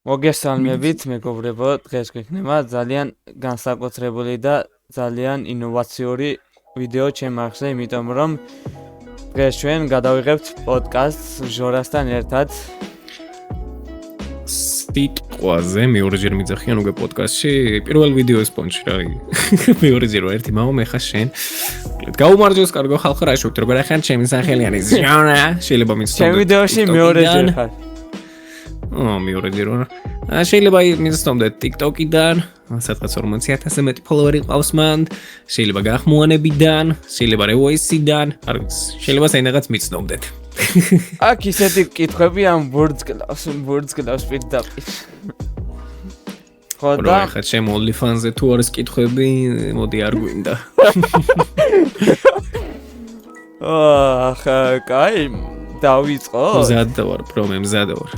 მოგესალმებით, მეგობრებო, დღეს გვექნება ძალიან განსაკუთრებული და ძალიან ინოვაციური ვიდეო ჩემ არხზე, იმიტომ რომ დღეს ჩვენ გადავიღებთ პოდკასტს ჟორასთან ერთად. სიტყვაზე მეორეჯერ მიძახიან უკვე პოდკასტში, პირველ ვიდეოს პონჩი რა. მეორეჯერ ერთი მამა მე ხარ შენ. გაუმარჯოს კარგო ხალხო, რა შევთ, როგორ ახან ჩემი სახელიანი ჟორა, შეიძლება მიცდო. ჩემ ვიდეოში მეორეჯერ ხარ. მეორეჯერ რა. შეიძლება მიცდომდეთ TikTok-იდან, სადღაც 40000-ზე მეტი ფოლოვერი ყავს მან, შეიძლება გახმოვანებიდან, შეიძლება Revoice-იდან, არ ვიცი, შეიძლება საინაღაც მიცდომდეთ. აქ ისეთი კითხვები ამ ბურდს პირდაპირ. ხო და ხა ჩემ OnlyFans-ზე თუ არის კითხვები, მოდი არ გვინდა. ხა, კაი, დავიწყო. მზად ვარ, მზად ვარ.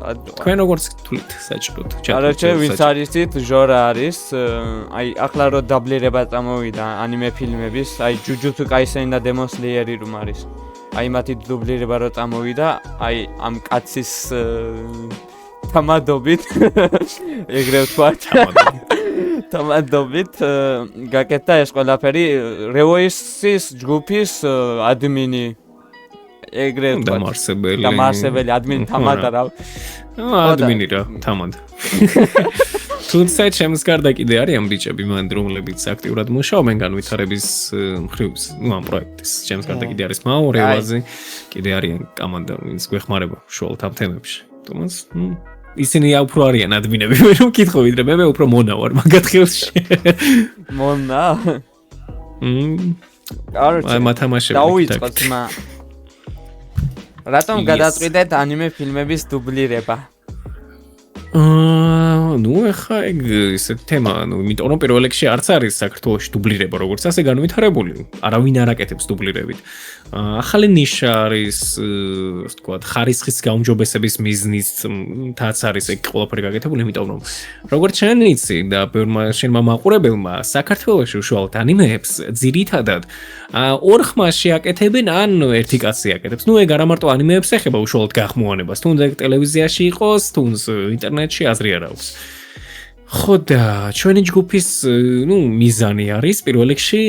თქვენ როგორც თulit საჭიროთ. არაჩე ვინც არისით ჟორა არის, აი ახლა რო დაბლირება წამოვიდა ანიმე ფილმების, აი Jujutsu Kaisen და Demon Slayer-ი რომ არის. აი მათი დუბლირება რო წამოვიდა, აი ამ კაცის თამადობით ეგრე ვთქვათ. თამადობით გაკეთდა ეს ყველაფერი Revoice-ის ჯგუფის ადმინი ეგრე დამარსებელი ადმინი თამადა რა. ადმინი რა, თამად. თუმცა ჩემს გარდა კიდე არიან ბიჭები მან რომლებიც აქტიურად მუშაობენ განვითარების მხრივ ამ პროექტის. ჩემს გარდა კიდე არის მაო, რევაზი, კიდე არიან კომანდა, ვინც გვეხმარება უშუალოდ ამ თემებში. თუმცა ისინი უფრო არიან ადმინები, მე რომ კითხო ვიდრე მე უფრო მონა ვარ მაგათ ხელში. მონა? აი მათამაშები. დავიწყოთ მა. რატომ გადაწყვიტეთ ანიმე ფილმების დუბლირება? ნუ ეხა ეგ ისეთ თემა, იმიტომ რომ პირველ რიგში არც არის საქართველოში დუბლირება, როგორც ასე განვითარებული. არავინ არ აკეთებს დუბლირებით. ახალი ნიშა არის, ასე ვთქვათ, ხარისხის გაუმჯობესების მიზნითაც არის ეგ ყველაფერი გაკეთებული, იმიტომ რომ როგორც შენ იცი და შენმა მაყურებელმა საქართველოში უშუალოდ ანიმეებს ძირითადად ორ ხმაში აკეთებენ, ან ერთი კაცი აკეთებს. ნუ ეგ არა მარტო ანიმეებს ეხება უშუალოდ გახმოვანებას, თუნდაც ტელევიზიაში იყოს, თუნდაც ინტერნეტში აზრი არ აქვს. ხო და ჩვენი ჯგუფის, მიზანი არის პირველ რიგში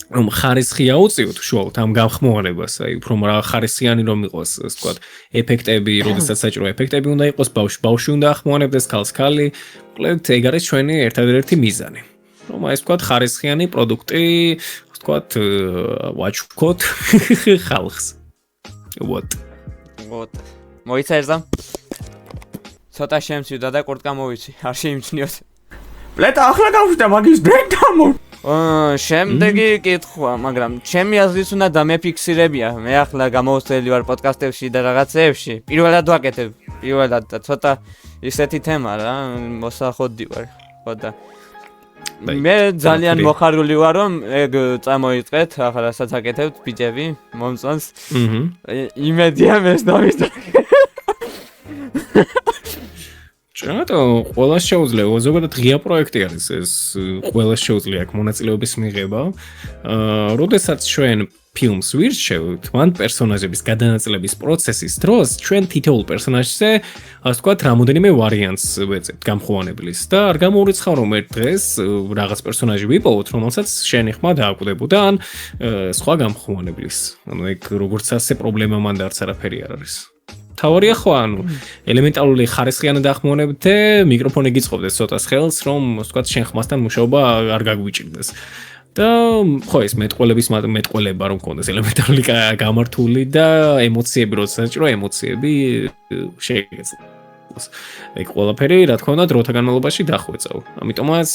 რომ ხარისხი აუწიოთ უშუალოდ ამ გახმოვანებას, აი უფრო ხარისხიანი რომ იყოს, ასე ვთქვათ, ეფექტები, როდესაც საჭირო ეფექტები უნდა იყოს, ბავშვი უნდა ახმოვანებდეს, ქალს ქალი, მოკლედ ეგ არის ჩვენი ერთადერთი მიზანი. რომ აი ვთქვათ, ხარისხიანი პროდუქტი, ასე ვთქვათ, ვაჩუქოთ ხალხს. Вот. მოიცერდა? ცოტა შემცვიდა და კურტკა მოვიცი, არ შეიმჩნიოთ. ბლეტა ახლა გავხდა მაგის დედამო. შემდეგი კითხვა, მაგრამ ჩემი აზრით უნდა დამეფიქსირებია. მე ახლა გამოვსწრელი ვარ პოდკასტებში და რაღაცეებში. პირველად ვაკეთებ, და ცოტა ისეთი თემა რა, მოსახოდი ვარ. ხო და მე ძალიან მოხარული ვარ რომ ეგ წამოიწყეთ, ახლა რასაც აკეთებთ ბიჭები, მომწონს. იმედია მეც დავიწყე. ჩატო, ყველა შეუძლია, ზოგადად ღია პროექტი არის ეს, ყველა შეუძლია აქ მონაწილეობის მიღება. როდესაც ჩვენ ფილმს ვირჩევთ, მან პერსონაჟების გადანაწილების პროცესის დროს ჩვენ თითოეულ პერსონაჟზე, ასე ვთქვათ, რამოდენიმე ვარიანტს ვეძებთ გამხმოვანებლის და არ გამოურიცხავ რომ ერთ დღეს რაღაც პერსონაჟი ვიპოვოთ, რომელსაც შენი ხმა დააკვდებოდა ან სხვა გამხმოვანებლის. ანუ ეგ როგორც ასე პრობლემა მანდ არც არაფერი არ არის. თავარია ხო, ელემენტარული ხარისხიანი დახმოვანებით მიკროფონი გიწყობდეს ცოტას ხელს, რომ ასე ვთქვათ, შენ ხმასთან მუშაობა არ გაგვიჭირდეს. და ხო ეს მეტყველება რომ კონდეს ელემენტარული გამართული და ემოციები როცა საჭირო ემოციები შეიძლება. ეგ ყველაფერი რა თქმა უნდა დროთა განმავლობაში დახვეწავ. ამიტომაც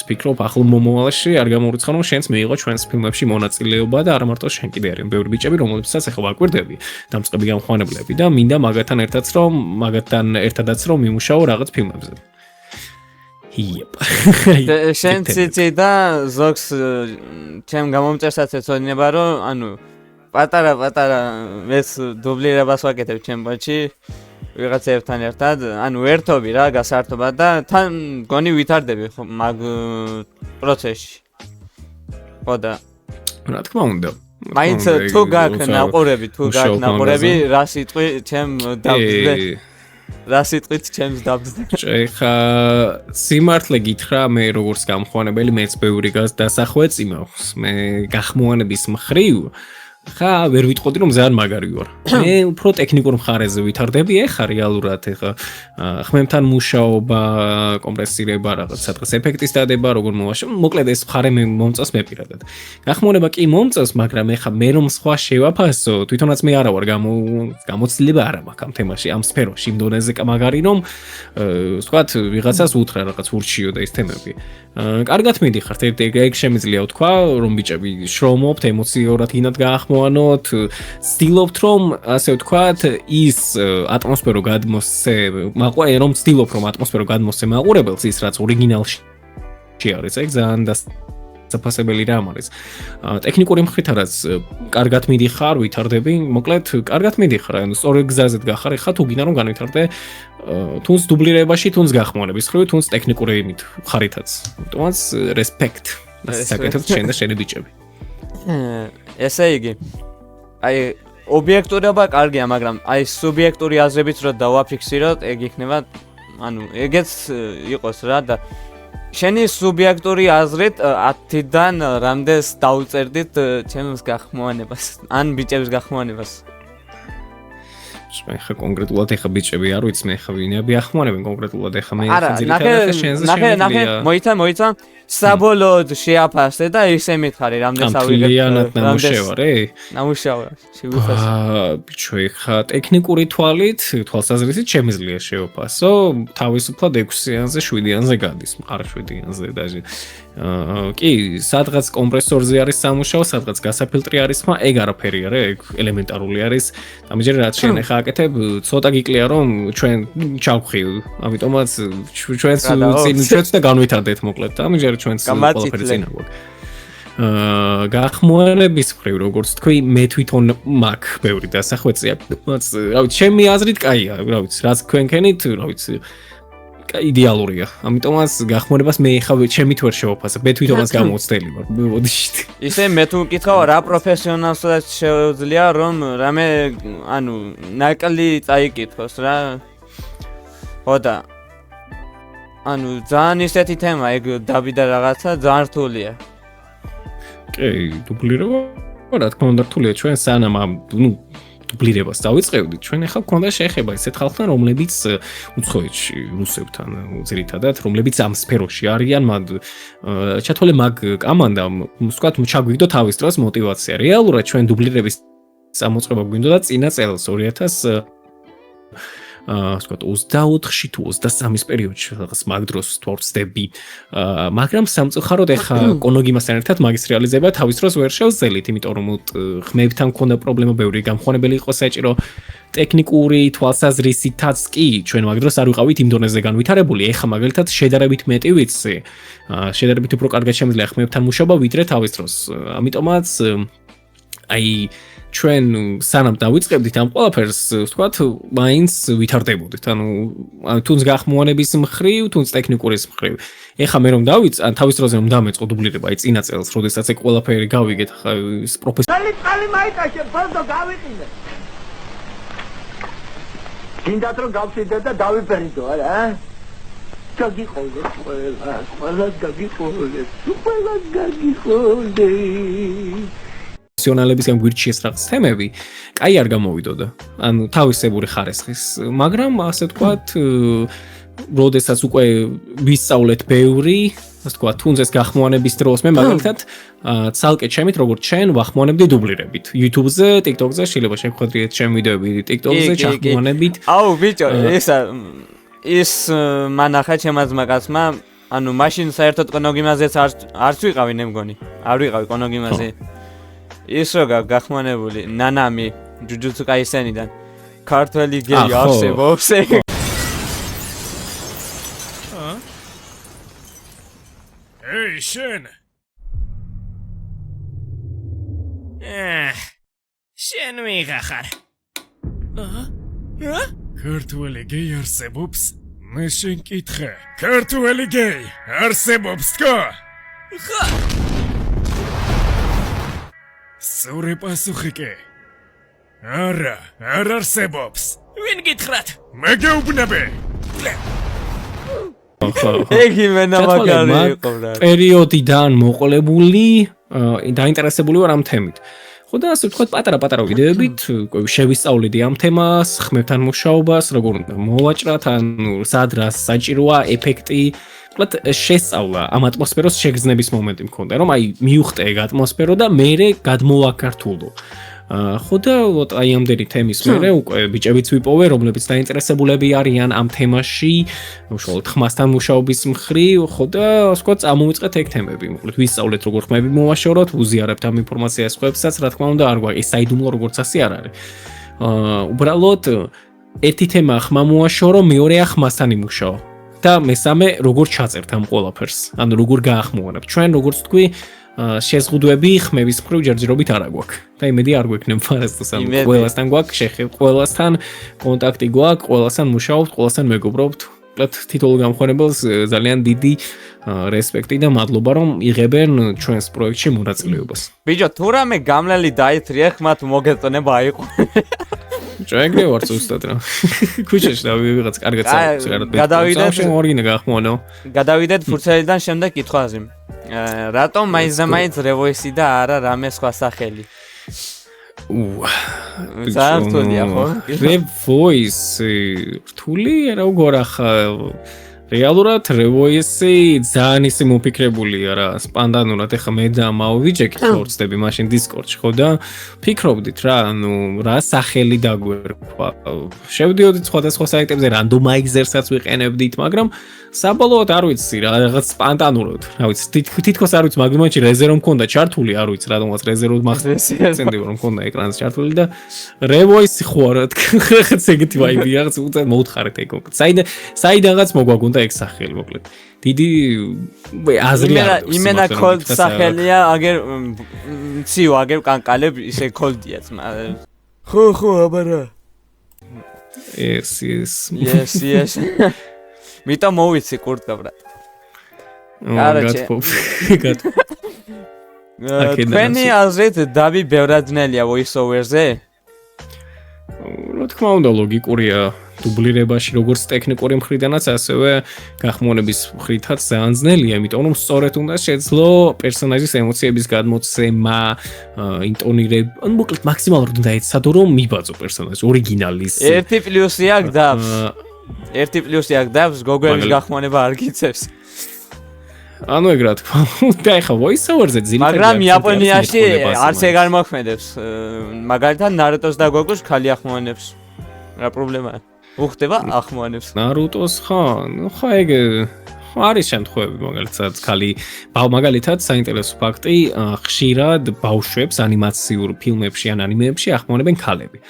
ვფიქრობ ახალ მომავალში არ გამოურიცხავ რომ შენც მიიღო ჩვენს ფილმებში მონაწილეობა და არა მარტო შენ კიდე არიან ბევრი ბიჭები რომლებსაც ახლა ვაკვირდები დამწყები გამხმოვანებლები და მინდა მაგათთან ერთადაც რომ მიმუშაო რაღაც ფილმებზე. შენ ციცი და ზოგს ჩემ გამომწერსაც ეცოდინება რომ ანუ პატარა მეც დუბლირებას ვაკეთებ ჩემში ვიღაცებთან ერთად, ანუ ერთობი რა გასართობა და თან გონი ვითარდები მაგ პროცესში. ხო და რა თქმა უნდა. მაინც თუ გაქვს ნაყურები, რა სიტყვი ჩემ დავძვე. რა სიტყვით ჩემს დაბძ. ეხა სიმართლე გითხრა მე როგორც გამხوانებელი მეც ბევრი დასახვეც იმავს. მე გახმოვანების მხრივ ხა ვერ ვიტყოდი რომ ძალიან მაგარი ვარ. მე უფრო ტექნიკურ მხარეზე ვითარდები ეხა რეალურად ეხა ხმებთან მუშაობა, კომპრესირება, რაღაც სადღაც ეფექტის დადება, როგორ მოვაშო. მოკლედ ეს მხარე მე მომწონს მე პირადად. გახმოვანება კი მომწონს, მაგრამ ეხა მე რომ სხვა შევაფასო, თვითონაც მე არა ვარ გამოცდილება არა მაქვს ამ თემაში, ამ სფეროში, იმ დონეზე მაგარი რომ ვთქვათ ვიღაცას უთხრა რაღაც ურჩიო და ის თემები. კარგად მიდიხართ, ეგ შემიძლია ვთქვა, რომ ბიჭები შრომობთ, ემოციურად ინად გაახმოვანოთ, ცდილობთ რომ ასე ვთქვათ, ის ატმოსფერო გადმოსცე, რომ ცდილობ რომ ატმოსფერო გადმოსცე მაყურებელს ის რაც ორიგინალში არის, ეგ ძალიან საფასებელი რამ არის. ტექნიკური მხრივაც კარგად მიდიხარ, ვითარდები, მოკლედ კარგად მიდიხარ, ანუ სწორ გზაზე გახარ, ხა თუ გინდა რომ განვითარდე, თუნდაც დუბლირებაში, თუნდაც გახმოვანების მხრივ, თუნდაც ტექნიკური იმით ხარითაც. თუმცა რესპექტ. საკეთებთ შენ და შენი ბიჭები. ესე იგი, აი ობიექტურობა კარგია, მაგრამ აი სუბიექტური აზრებით რო დავაფიქსიროთ, ეგ იქნება, ანუ ეგეც იყოს რა და შენი სუბიექტური აზრით 10-დან რამდენს დაუწერდით ჩემს გახმოვანებას, ან ბიჭების გახმოვანებას? მე ხა კონკრეტულად ეხა ბიჭები არ ვიცი, მე ხა ვინები ახმოვანებენ კონკრეტულად ეხა მე ძირითადად შენზე შემიძლია. მოიცა საბოლოოდ შეაფასე და ისე მითხარი რამდენს ავიღებ. ნამუშევრად, შევიფასე. ბიჭო ეხა ტექნიკური თვალსაზრისით შემიძლია შევაფასო, თავისუფლად 6-იანზე 7-იანზე გადის, მყარ 7-იანზე დაჟე. კი, სადღაც კომპრესორზე არის სამუშაო, სადღაც გასაფილტრი არის ხმა, ეგ არაფერი არა, ეგ ელემენტარული არის. ამჯერად რაც შენ ეხა აკეთებ, ცოტა გიკლია რომ ჩვენ ჩავხივ, ამიტომაც ჩვენც და განვითარდეთ მოკლედ და ამჯერად ჩვენც ყველაფერი წინა გვაქვს. გახმოვანების მხრივ როგორც თქვი, მე თვითონ მაქვს ბევრი დასახვეწია, რა ვიცი, ჩემი აზრით კაია, რა ვიცი, რაც თქვენქენით, რა ვიცი, იდეალურია. ამიტომაც გახმოვანებას მე ხა ჩემით ვერ შევაფასებ, მე თვითონაც გამოცდელი ვარ. მოდიშით. ისე მე თუ მკითხავ რა პროფესიონალსაც შეუძლია რომ რამე, ანუ ნაკლი წაიკითხოს რა. ხოდა ანუ ძალიან ისეთი თემა, ეგ დავიდა რაღაცა ძალიან რთულია. კი, დუბლირება, რა თქმა უნდა რთულია, ჩვენ სანამ ნუ დუბლირებას დავიწყებდით, ჩვენ ახლა გვქონდა შეხება ისეთ ხალხთან, რომლებიც უცხოეთში რუსებთან ძირითადად, რომლებიც ამ სფეროში არიან, ჩათვალე მაგ კამანდამ, ვთქვათ, ჩაგვიგდო თავის დროს мотиваცია. რეალურად ჩვენ დუბლირების წამოწყება გვინდოდა წინა წელს 2000 ვთქვათ 24-ში თუ 23-ის პერიოდში რაღაც მაგ დროს თორცდები. მაგრამ სამწუხაროდ ეხა კონოგიმასთან ერთად მაგის რეალიზება თავის დროს ვერ შევძელით, იმიტომ რომ ხმებთან მქონდა პრობლემა, ბევრი გამხმოვანებელი იყო საჭირო. ტექნიკური თვალსაზრისითაც კი ჩვენ მაგ დროს არ ვიყავით იმ დონეზე განვითარებული. ეხა მაგალითად შედარებით მეტი ვიცი. შედარებით უფრო კარგად შემიძლია ხმებთან მუშაობა ვიდრე თავის დროს. ამიტომაც აი ჩვენ სანამ დავიწყებდით ამ ყველაფერს, ვთქვათ, მაინც ვითარდებოდით. ანუ თუნდაც გახმოვანების მხრივ, თუნდაც ტექნიკურის მხრივ. ეხა მე რომ ან თავის დროზე რომ დამეწყო დუბლირება, აი წინა წელს, როდესაც ეგ ყველაფერი გავიგეთ, ხა ის პროფესიონალი წალი მაიკაშე, ფონდო გავიყინე. გინდათ რომ გავწიდე და დავიფერიდო, არა? გაგიყოლეს ყველა გაგიყოლეს. პროფესიონალებისგან გვირჩიეს რაღაც თემები, კაი არ გამოვიდოდა. ანუ თავისებური ხარისხის, მაგრამ ასე ვთქვათ, როდესაც უკვე ვისწავლეთ ბევრი, ასე ვთქვათ, თუნდაც გახმოვანების დროს მე მაგალითად ცალკე ჩემით როგორც ჩვენ ვახმოვანებდი დუბლირებით. YouTube-ზე, TikTok-ზე შეიძლება შეგხვედრიეთ ჩემი ვიდეოები TikTok-ზე ჩახმოვანებით. აუ ბიჭო, ის მანახა ჩემმა ძმაკაცმა, ანუ მაშინ საერთოდ კონოგიმაზეც არც ვიყავი, მე მგონი. არ ვიყავი კონოგიმაზე. ის რო გახმოვანებული ნანამი ჯუჯუცუ კაისენიდან ქართველი გეი არსებობს. ეი შენ. შენ ვიღახარ. ქართველი გეი არსებობს? მე შენ კითხე. ქართველი გეი არსებობს თქო? ხა. სწორი პასუხი კი. არა, არ არსებობს. ვინ გითხრათ? მე გეუბნები. ეგ იმენა მაგარი იყო რა. პერიოდიდან მოყოლებული, დაინტერესებული ვარ ამ თემით. ხო და ასე ვთქვათ, პატარა ვიდეოებით შევისწავლედი ამ თემას, ხმებთან მუშაობას, როგორ უნდა მოვაჭრათ, ანუ სად რა საჭიროა, ეფექტი, ვთქვათ, შესწავლა ამ ატმოსფეროს შეგრძნების მომენტი მქონდა, რომ აი მივხვდე ეგ ატმოსფერო და მე გადმოვაქართულო. ხო და აი ამდენი თემის მერე უკვე ბიჭებიც ვიპოვე, რომლებიც დაინტერესებულები არიან ამ თემაში, უშუალოდ ხმასთან მუშაობის მხრივ, ხო და ასე წამოვიწყეთ ეგ თემები. მოკლედ ვისწავლეთ როგორ ხმები მოვაშოროთ, ვუზიარებთ ამ ინფორმაციას ხმებსაც, რა თქმა უნდა, არ გვაქვს საიდუმლო როგორც ასე არ არის. უბრალოდ ერთი თემა ხმა მოვაშორო, მეორეა ხმასთან იმუშაო. და მესამე როგორ ჩაწერთ ამ ყველაფერს, ანუ როგორ გაახმოვანებთ. ჩვენ როგორც თქვი შეზღუდვები ხმების მხრივ ჯერჯერობით არ აგვაქვს. და იმედი არ გვექნება ფარასტოს ამ ყველასთან გვაქვს შეხებ, ყველასთან კონტაქტი გვაქვს, ყველასთან მუშაობთ, ყველასთან მეგობრობთ. თითოეულ გამხმარებელს ძალიან დიდი რესპექტი და მადლობა რომ იღებენ ჩვენს პროექტში მონაწილეობას. ბიჭო, თუ რამე გამლელი დაითრიე, ხმათ მოგეწონება აიყო. ჩვენ გვევარ ზუსტად რა. ქუჩაში და ვიღაც კარგად წავიდეთ. გადავიდეთ ორიგინე გაახმოვანო. გადავიდეთ ფურცელიდან შემდეგ კითხვაზე. რატომ მაინც რევოისი და არა რამე სხვა სახელი? ზართულია ხო? რევოისი რთული როგორ ახლა რეალურად რევოისი ძალიან ისე მოფიქრებულია რა სპანდანურად ეხა მე და მოვიჯექით ხორცდები მაშინ დისკორდში ხო და ფიქრობდით რა ანუ რა სახელი დაგვერქვა შევდიოდით სხვადასხვა საიტებზე რანდომაიზერსაც ვიყენებდით მაგრამ საბოლოოდ არ ვიცი რა რაღაც სპანტანურად რა ვიცი თითქოს არ ვიცი მაგრამ მაინც რეზერვ მქონდა ჩართული არ ვიცი რადგანაც რეზერვ მახსენდება რომ მქონდა ეკრანზე ჩართული და რევოისი ხო არა რაღაც ეგეთი ვაიბი რაღაც უწე მოუთხარეთ ეგ კონკრეტ საიდანაც მოგვაგონდა ეგ სახელი მოკლედ დიდი აზრი არ იმენა კოლდ სახელია აგერ ციო აგერ კანკალებ ისე კოლდია ხო აბარა yes მიტა მოვიცი კურტკა ბრატ თქვენი აზრით დავი ბევრადნელია voice-over-ზე? რა თქმა უნდა ლოგიკურია დუბლირებაში როგორც ტექნიკური მხრიდანაც ასევე გახმოვანების მხრითაც ძალიან ძნელია იმიტომ რომ სწორედ უნდა შეძლო პერსონაჟის ემოციების გადმოცემა ინტონირება ან მოკლედ მაქსიმალურად უნდა ეცადო რომ მიბაძო პერსონაჟი ორიგინალის ერთი პლუსი აქვს დავს გოგოების გახმოვანება არ გიწევს ანუ ეგ რა თქმა უნდა ეხა voice-over-ზე ძირითადად მაგრამ იაპონიაში არც ეგ არ მოქმედებს მაგალითად ნარუტოს და გოგოს ხალი ახმოვანებს რა პრობლემაა უხდება ახმოვანებს ნარუტოს ხო ეგ არის შემთხვევები მაგალითად ხალი მაგალითად საინტერესო ფაქტი ხშირად ბავშვებს ანიმაციურ ფილმებში ან ანიმეებში ახმოვანებენ ქალები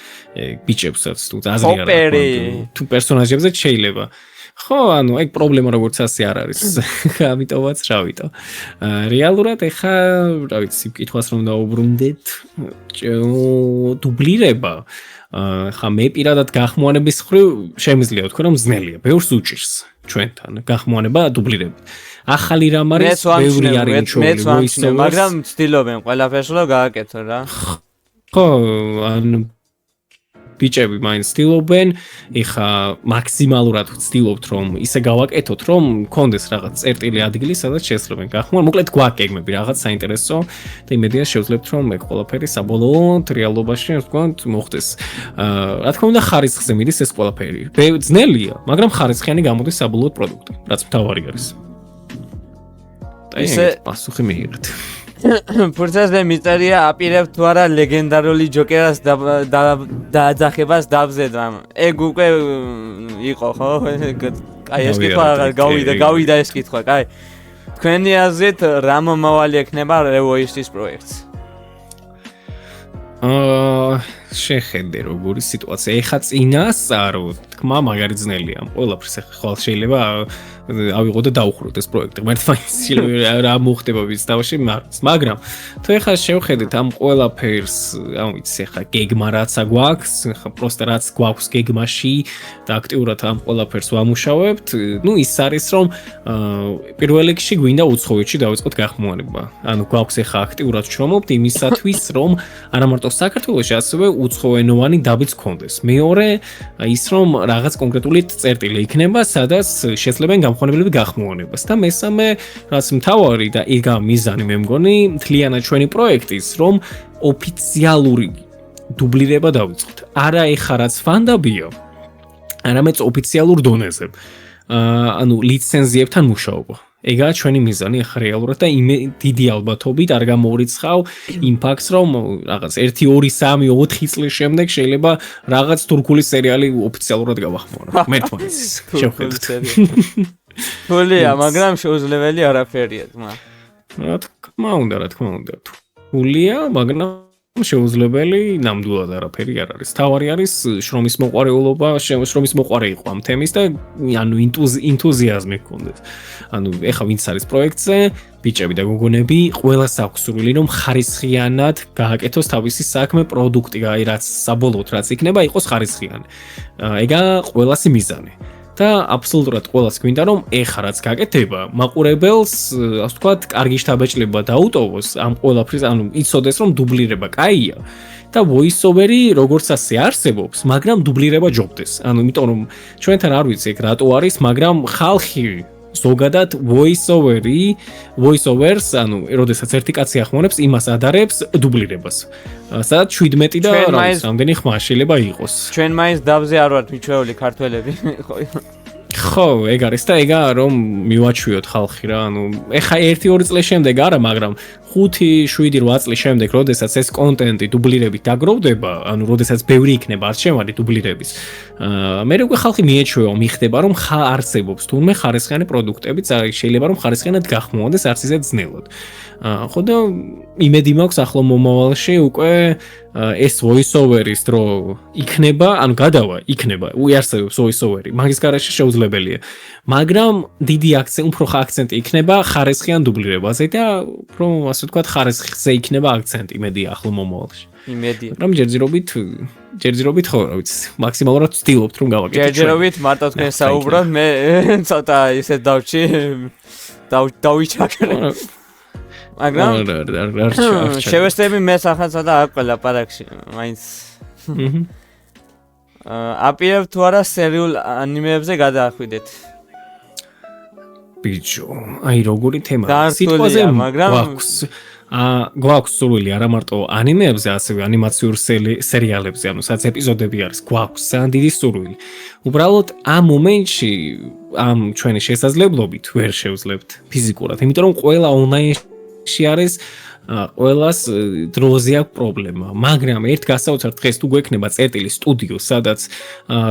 ბიჭებსაც თუ აზრი არ აქვს თუ პერსონაჟებზე შეიძლება ხო, ანუ ეგ პრობლემა როგორც ასე არ არის. ამიტომაც რა ვიტო. რეალურად ეხა, რა ვიცი, კითხვას რომ დაუბრუნდეთ, დუბლირება. ხა მე პირადად გახმოვანების მხრივ შემიძლია ვთქვა რომ ძნელია. ბევრს უჭირს ჩვენთან გახმოვანება დუბლირებით. ახალი რამ არის, ბევრი არის ჩვენი, მაგრამ ვცდილობენ ყველაფერს რომ გააკეთო რა. ხო, ანუ ბიჭები მაინც ცდილობენ, ეხა მაქსიმალურად ვცდილობთ რომ ისე გავაკეთოთ რომ მქონდეს რაღაც წერტილი ადგილი, სადაც შესაძლებენ გახმოვან. მოკლედ გვაქვს გეგმები რაღაც საინტერესო და იმედია შევძლებთ რომ ეგ ყველაფერი საბოლოოდ რეალობაში ვთქვათ მოხდეს. რა თქმა უნდა ხარისხზე მიდის ეს ყველაფერი. ძნელია, მაგრამ ხარისხიანი გამოდის საბოლოოდ პროდუქტი, რაც მთავარი არის. და ისე პასუხი მიიღეთ. ფურცელზე მიწერია აპირებ თუ არა ლეგენდარული ჯოკერას დააძახებას დავზედამ. ეგ უკვე იყო ხო? აი ეს კითხვა აღარ გავიდა ეს კითხვა, კაი. თქვენი აზრით რა მომავალი ექნება რევოისის პროექტს? შეხედე როგორი სიტუაცია. ეხა წინასწაროდ თქმა მაგარი ძნელია. ყველაფერს ახლა შეიძლება ავიღო და დავუხროთ ეს პროექტი. მართლაც რა მოხდება ვის თავში, მაგრამ თუ ახლა შევხედეთ ამ ყველაფერს, ამ ვიცი ახლა გეგმა რაცა გვაქვს, ახლა პროსტა რაც გვაქვს გეგმაში და აქტიურად ამ ყველაფერს ვამუშავებთ, ну ის არის რომ პირველ რიგში გვინდა უცხოეთში დავიწყოთ გახმოვანება. ანუ გვაქვს ახლა აქტიურად ვშრომობთ იმისათვის რომ არა მარტო საქართველოში, ასევე უცხოენოვანი დაბიც გქონდეს. მეორე ის რომ რაღაც კონკრეტული წერტილი იქნება, სადაც შესაძლებენ გამხმოვანებლები გახმოვანებას და მესამე რაც მთავარი და ეგა მიზანი მე მგონი მთლიანად ჩვენი პროექტის რომ ოფიციალური დუბლირება დავიწყოთ. არა ეხა რაც ფანდაბია, არამედ ოფიციალურ დონეზე. ანუ ლიცენზიებთან მუშაობა. ეგაა ჩვენი მიზანი ახლა რეალურად და დიდი ალბათობით არ გამოვრიცხავ იმ ფაქტს რომ რაღაც 1 2 3 4 წლის შემდეგ შეიძლება რაღაც თურქული სერიალი ოფიციალურად გავახმოვანო. მერტმანის შევხედოთ. თულია, მაგრამ შეუძლებელი არაფერია, თმა. რა თქმა უნდა. თულია, მაგრამ შეუძლებელი ნამდვილად არაფერი არ არის. თავარი არის შრომის მოყვარეულობა, შრომის მოყვარე იყო ამ თემის და ანუ ენთუზიაზმი გქონდეს. ანუ ეხლა ვინც არის პროექტზე, ბიჭები და გოგონები, ყველას აქვს სურვილი რომ ხარისხიანად გააკეთოს თავისი საქმე, პროდუქტი, აი რაც საბოლოოდ რაც იქნება, იყოს ხარისხიანი. ეგა ყველასი მიზანი. და აბსოლუტურად ყველას გვინდა რომ ეხა რაც გაკეთება, მაყურებელს, ასე ვთქვათ, კარგი შთაბეჭდილება დაუტოვოს ამ ყველაფრის, ანუ იცოდეს რომ დუბლირება კაია და voice over-ი როგორც ასე არსებობს, მაგრამ დუბლირება ჯობდეს. ანუ იმიტომ რომ ჩვენთან არ ვიცი ეგ რატო არის, მაგრამ ხალხი ზოგადად voice over-ს, ანუ როდესაც ერთი კაცი ახმოვანებს, იმას ადარებს დუბლირებას. სადაც 17 და რამდენი ხმა შეიძლება იყოს. ჩვენ მაინც დავზე არ ვართ მიჩვეული ქართველები. ხო, ეგ არის და ეგა რომ მივაჩვიოთ ხალხი რა, ანუ ეხა 1-2 წლის შემდეგ არა, მაგრამ 5-7-8 წლის შემდეგ, როდესაც ეს კონტენტი დუბლირებით დაგროვდება, ანუ როდესაც ბევრი იქნება არჩევანი დუბლირების, მე უკვე ხალხი მიეჩვევა, მიხდება რომ არსებობს თურმე ხარისხიანი პროდუქტები, შეიძლება რომ ხარისხიანად გახმოვანდეს არც ისე ძნელად. ხო და იმედი მაქვს ახლო მომავალში უკვე ეს voice over-ის დრო იქნება, ანუ გადავა, იქნება, უიარსებობს voice over-ი. მაგის გარშე შეუძლებელია. მაგრამ დიდი უფრო აქცენტი იქნება ხარისხიან დუბლირებაზე და უფრო ასე ვთქვათ ხარისხზე იქნება აქცენტი იმედია ახლო მომავალში. იმედია. მაგრამ ჯერჯერობით ხო, რა ვიცი, მაქსიმალურად ვცდილობთ რომ გავაკეთოთ. ჯერჯერობით მარტო თქვენ საუბრობთ, მე ცოტა ისე დავიჩაქრე. მაგრამ შევესწრები მე სახანსა და აკველა პარაკში, მაინც. აპირებ თუ არა სერიულ ანიმეებზე გადაახვიდეთ. ბიჭო, აი როგორი თემაა. სიტყვაზე გვაქვს. გვაქვს სურვილი არა მარტო ანიმეებზე, ასევე ანიმაციურ სერიალებზე, ანუ სადაც ეპიზოდები არის, გვაქვს ძალიან დიდი სურვილი. უბრალოდ ამ მომენტში ამ ჩვენი შესაძლებლობით ვერ შევძლებთ ფიზიკურად, იმიტომ რომ ყველა ონლაინში არის ყველას დროზე აქვს პრობლემა, მაგრამ ერთ გასაოცარ დღეს თუ გვექნება წერტილი სტუდიო, სადაც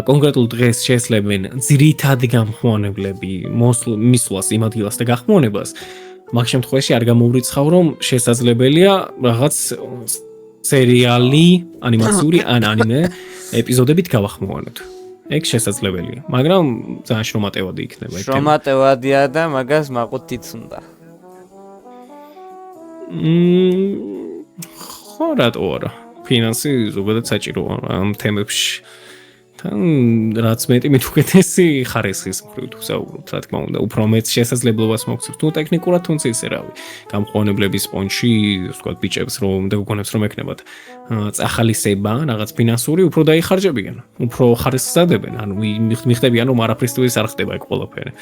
კონკრეტულ დღეს შესაძლებენ ძირითადი გამხმოვანებლები მისვლას იმ ადგილას და გახმოვანებას, მაგ შემთხვევაში არ გამოვრიცხავ რომ შესაძლებელია რაღაც სერიალი, ანიმაციური ან ანიმე ეპიზოდებით გავახმოვანოთ. ეგ შესაძლებელია, მაგრამ ძალიან შრომატევადი იქნება. შრომატევადია და მაგას მაყუთით უნდა. ხო, რატო არა? ფინანსი ზოგადად საჭიროა ამ თემებში. თან რაც მეტი მით უკეთესი ხარისხის მხრივ თუ საუბრობთ, რა თქმა უნდა, უფრო მეტ შესაძლებლობას მოგცემთ. თუ ტექნიკურად თუნდაც ისე რავი, გამხმოვანებლების პონჩი, ასე ვთქვათ, ბიჭებს რომ და გოგონებს რომ ეკნებათ წახალისება, რაღაც ფინანსური, უფრო დაიხარჯებიან, უფრო ხარისხსადებენ, ანუ მიხდებიან რომ არაფრისთვის არ ხდება ეგ ყველაფერი.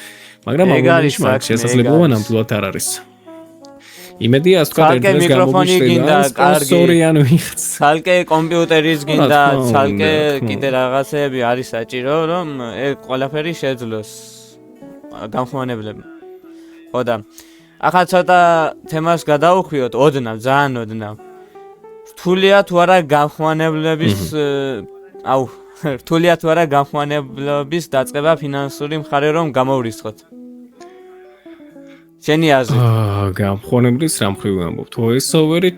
მაგრამ ამგვარში მაგ შესაძლებლობა ნამდვილად არ არის. იმედია ასე ვთქვათ, ეს გამოგიშლება, სპონსორი ანუ ვიღაც. ცალკე კომპიუტერის გინდა, ცალკე კიდე რაღაცები არის საჭირო, რომ ეგ ყველაფერი შეძლოს გამხმოვანებლები. ხო და ახლა ცოტა თემას გადავუხვიოთ, ოდნავ, ძალიან ოდნავ. რთულია თუ არა გამხმოვანებლების რთულია თუ არა გამხმოვანებლების დაწყება ფინანსური მხარე რომ გამოვრიცხოთ. შენი აზრით? გამხმოვანებლის რა მხრივ ამბობთ? voice over-ი,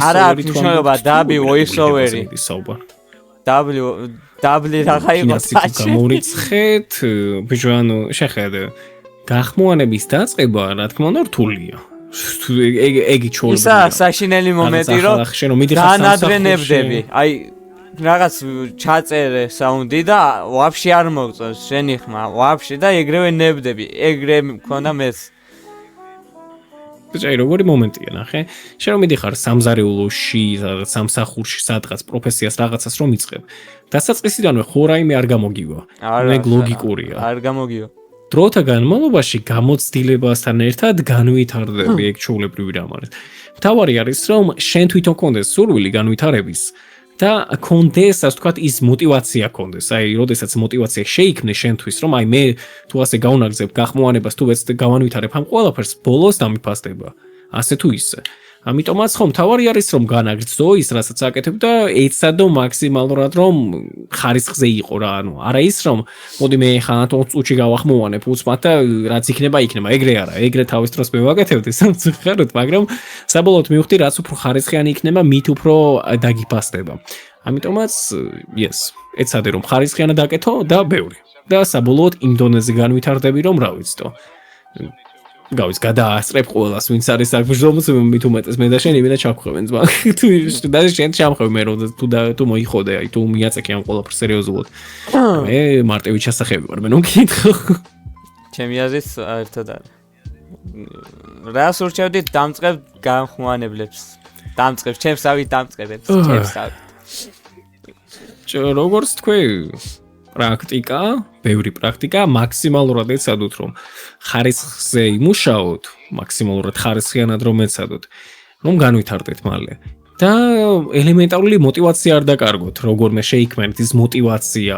არა, მნიშვნელობა დაბი voice over-ი. დაბლი რაღა იყო საჭი. გამორიცხეთ, ბიჭო, ანუ შეხედე. გახმოვანების დაწყება, რა თქმა უნდა, რთულია. ეგი ჩორბი. ისა საშინელი მომენტი რომ განადრენებდები. აი რაღაც ჩაწერე საუნდი და ვაფშე არ მოგწონს შენი ხმა, ვაფშე და ეგრევე ნებდები. ეგრე მქონდა მეც. ბიჭო, როგორი მომენტია, ნახე. შენ რომ მიდიხარ სამზარეულოში, სამსახურში, სადღაც პროფესიას რაღაცას რომ იწყებ. დასაწყისიდანვე ხო რაიმე არ გამოგივა. ეგ ლოგიკურია. არ გამოგივა. დროთა განმავლობაში გამოცდილებასთან ერთად განვითარდები ეგ ჩვეულებრივი რამ არის. მთავარი არის რომ შენ თვითონ კონდეს სურვილი განვითარების და კონდეს, ასე ვთქვათ, ის мотиваცია კონდეს. აი, როდესაც мотиваცია შეიქმნე შენთვის, რომ აი მე თუ ასე გავნაგზებ გახმოვანებას, თუ ვეცდ გავანვითარებ ამ ყველაფერს, ბოლოს დამიფასდება. ასე თუ ისე. ამიტომაც ხომ მთავარი არის რომ განაგრძო ის, რასაც აკეთებ და ეცადო მაქსიმალურად რომ ხარისხზე იყო რა, ანუ არა ის რომ მოდი მე ხან 20 წუთში გავახმოვანებ უცბად და რაც იქნება, ეგრე არა, ეგრე თავის დროს მე ვაკეთებდი სამწუხაროდ, მაგრამ საბოლოოდ მივხვდი რაც უფრო ხარისხიანი იქნება, მით უფრო დაგიფასდება. ამიტომაც ეცადე რომ ხარისხიანად აკეთო და ბევრი. და საბოლოოდ იმ დონეზე განვითარდები რომ რა ვიცი გავის გადაასწრებ ყველას ვინც არის საქმეშრომს მით უმეტეს მე და შენ იმენა ჩავხვევენ ძმა თუ და შენ ჩამხვევ მე რომ თუ მოიხოდე აი თუ მიაწექი ამ ყველაფერს სერიოზულად მე მარტივი ჩასახები ვარ მე რომ მკითხო ჩემი აზრით ერთად არის რას ურჩევდით დამწყებ გამხმოვანებლებს დამწყებ ჩემს ავით დამწყებებს ჩემს ავით როგორც თქვი პრაქტიკა, ბევრი პრაქტიკა, მაქსიმალურად ეცადოთ რომ ხარისხზე იმუშაოთ, მაქსიმალურად ხარისხიანად რომ ეცადოთ, რომ განვითარდეთ მალე. და ელემენტარული мотиваცია არ დაკარგოთ, როგორმე შეიქმნეთ ის мотиваცია,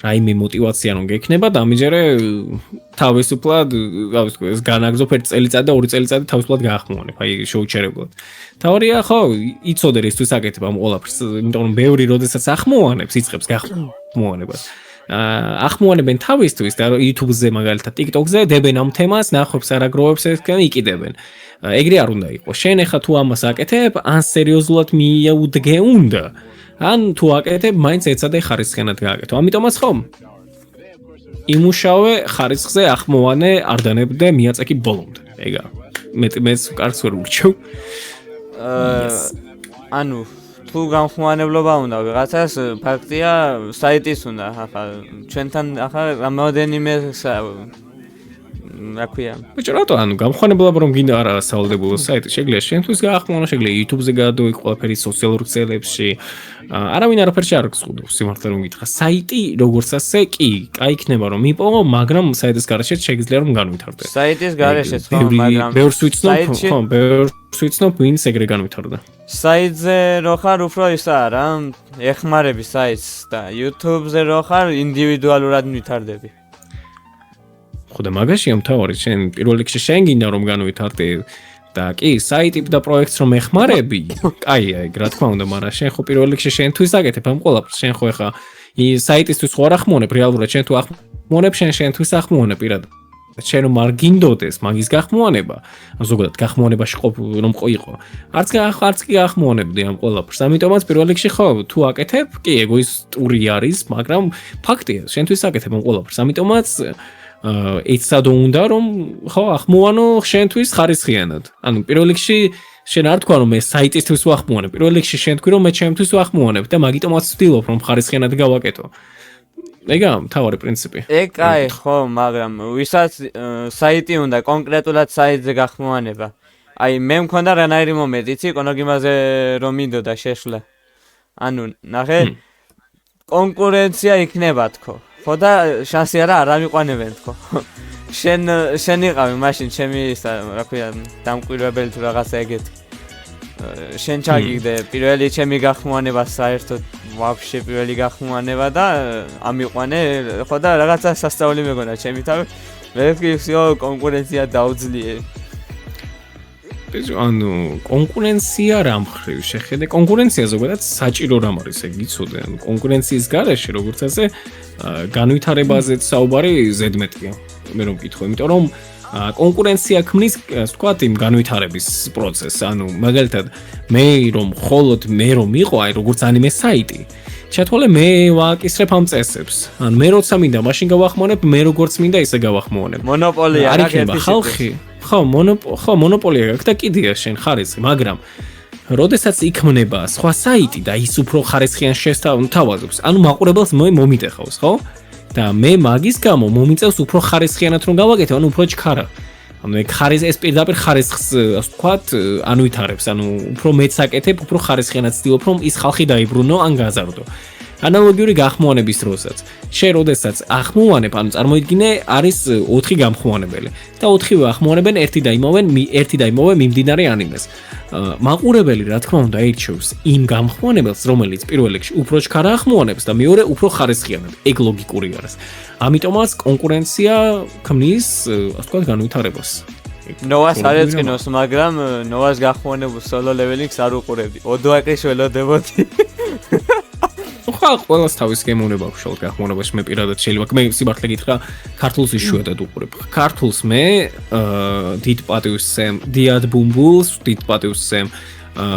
რაიმე мотиваცია რომ გექნება და ამიჯერე თავისუფლად, გავს თქვი, ეს განაგზობ 1 წელიწად და 2 წელიწად თავისუფლად გაახმოვანებ, აი შეუჩერებლად. თავარია ხო, იცოდე რისთვის აკეთებ ამ ყველაფერს, იმიტომ რომ ბევრი როდესაც ახმოვანებს, იწყებს გახმოვანებას. ახმოვანებენ თავისთვის და YouTube-ზე მაგალითად TikTok-ზე დებენ ამ თემას, ნახვებს არაგროვებს ესკენ იყიდებენ. ეგრე არ უნდა იყოს. შენ ახლა თუ ამას აკეთებ, ან სერიოზულად მიეუდგე უნდა, ან თუ აკეთებ, მაინც ეცადე ხარისხიანად გააკეთო. ამიტომაც ხომ? იმუშავე ხარისხზე ახმოვანე, არ დანებდე, მიაწექი ბოლომდე. ეგა. მეც კარგს ვერ ურჩევ. ანუ თუ გამხმოვანებლობა უნდა ვიღაცას ფაქტია საიტის უნდა ახლა ჩვენთან ახლა რამოდენიმე რა ქვია ბიჭო რატო ანუ გამხმოვანებლობა რომ გინდა არა სავალდებულო საიტი შეგვიძლია შენთვის გაახმოვანო შეგვიძლია YouTube-ზე გადაიდო ყველაფერი სოციალურ ქსელებში არავინ არაფერში არ გსყუდავს სიმართლე რომ გითხრა საიტი როგორც ასე კი კაი იქნება რომ მიპოვო მაგრამ საიტის გარეშეც შეგვიძლია რომ განვითარდე საიტის გარეშეც ხო მაგრამ ბევრს ვიცნობ ხო ბევრს ვიცნობ ვინც ეგრე განვითარდა საიტზე რო ხარ უფრო ისაა რა ეხმარები საიტს და YouTube-ზე რო ხარ ინდივიდუალურად ვითარდები ხო და მაგაშია მთავარი შენ პირველ რიგში შენ გინდა რომ განვითარდე და კი საიტი და პროექტს რომ ეხმარები კაია ეგ რა თქმა უნდა მაგრამ შენ ხო პირველ რიგში შენთვის აკეთებ ამ ყველაფერს შენ ხო ეხა საიტისთვის ხო არ ახმოვანებ რეალურად შენ თუ ახმოვანებ შენთვის ახმოვანებ პირადად შენ რომ არ გინდოდეს მაგის გახმოვანება ზოგადად გახმოვანებაში რომ იყო არც კი ახმოვანებდი ამ ყველაფერს ამიტომაც პირველ რიგში ხო თუ აკეთებ კი ეგოისტური არის მაგრამ ფაქტია შენთვის აკეთებ ამ ყველაფერს ამიტომაც ეცადო უნდა რომ ხო ახმოვანო შენთვის ხარისხიანად ანუ პირველ რიგში შენ არ თქვა რომ მე საიტისთვის ვახმოვანებ პირველ რიგში შენ თქვი რომ მე ჩემთვის ვახმოვანებ და მაგიტომაც ვცდილობ რომ ხარისხიანად გავაკეთო ეგა მთავარი პრინციპი ეგ აი ხო მაგრამ ვისაც საიტი უნდა კონკრეტულად საიტზე გახმოვანება აი მე მქონდა რანაირი მომენტი იცი კონოგიმაზე რომ მინდოდა შეშლა ანუ ნახე კონკურენცია იქნება თქო ხო და შანსი არა მიყვანებენ თქო შენ იყავი მაშინ ჩემი რა ქვია დამკვირვებელი თუ რაღაცა ეგეთი შენ ჩაგიგდე პირველი ჩემი გახმოვანება საერთოდ ვაფშე პირველი გახმოვანება და ამიყვანე ხო და რაღაცა სასწაული მეგონა ჩემი თავი მე ვქნიო კონკურენცია დაუძლიე ანუ კონკურენცია რამ ხრივ შეხედე კონკურენცია ზოგადად საჭირო რამ არის ეგ იცოდე ანუ კონკურენციის გარეშე როგორც ასე განვითარებაზეც საუბარი ზედმეტია მე რომ მკითხო იმიტომ რომ კონკურენცია ქმნის ვთქვათ იმ განვითარების პროცესს ანუ მაგალითად მე რომ მხოლოდ მე რომ იყო აი როგორც ანიმე საიტი ჩათვალე მე ვაკისრებ ამ წესებს. ან მე როცა მინდა მაშინ გავახმოვანებ, მე როგორც მინდა ისე გავახმოვანებ. მონოპოლია არ რა იქნება გეტყვი ხალხი. ხო, მონოპოლია გაქვს და კიდია შენ ხარისხი, მაგრამ როდესაც იქმნება სხვა საიტი და ის უფრო ხარისხიან შეთავაზობს, ანუ მაყურებელს მომიტეხავს, ხო? და მე მაგის გამო მომიწევს უფრო ხარისხიანად რომ გავაკეთო, ანუ უფრო ჩქარა. ანუ ეს პირდაპირ ხარისხს, ასე ვთქვათ, ანვითარებს, ანუ უფრო მეც აკეთებ, უფრო ხარისხიანად ვცდილობ, რომ ის ხალხი დაიბრუნო ან გააზარდო. ანალოგიური გახმოვანების დროსაც. შენ როდესაც ახმოვანებ, ანუ წარმოიდგინე, არის 4 გამხმოვანებელი და 4-ვე ახმოვანებენ ერთი და იმოვე მიმდინარე ანიმეს. მაყურებელი, რა თქმა უნდა, ირჩევს იმ გამხმოვანებელს, რომელიც პირველ რიგში უფრო ჩქარა ახმოვანებს და მეორე უფრო ხარისხიანად. ეგ ლოგიკური არის. ამიტომაც კონკურენცია ქმნის, ასე ვთქვათ, განვითარებას. ნოვას არ ეწყინოს, მაგრამ ნოვას გახმოვანებულ სოლო ლეველინგს არ უყურებდი. ოდოაკეში ველოდებოდი. ხო, ყველას თავის გემოვნება აქვს შალ გახმოვანებაში, მე პირადად შეიძლება მე სიმართლე გითხრა, ქართულს იშვიათად უყურებ. ქართულს მე დიდ პატივს ვცემ დიად ბუმბულს, დიდ პატივს ვცემ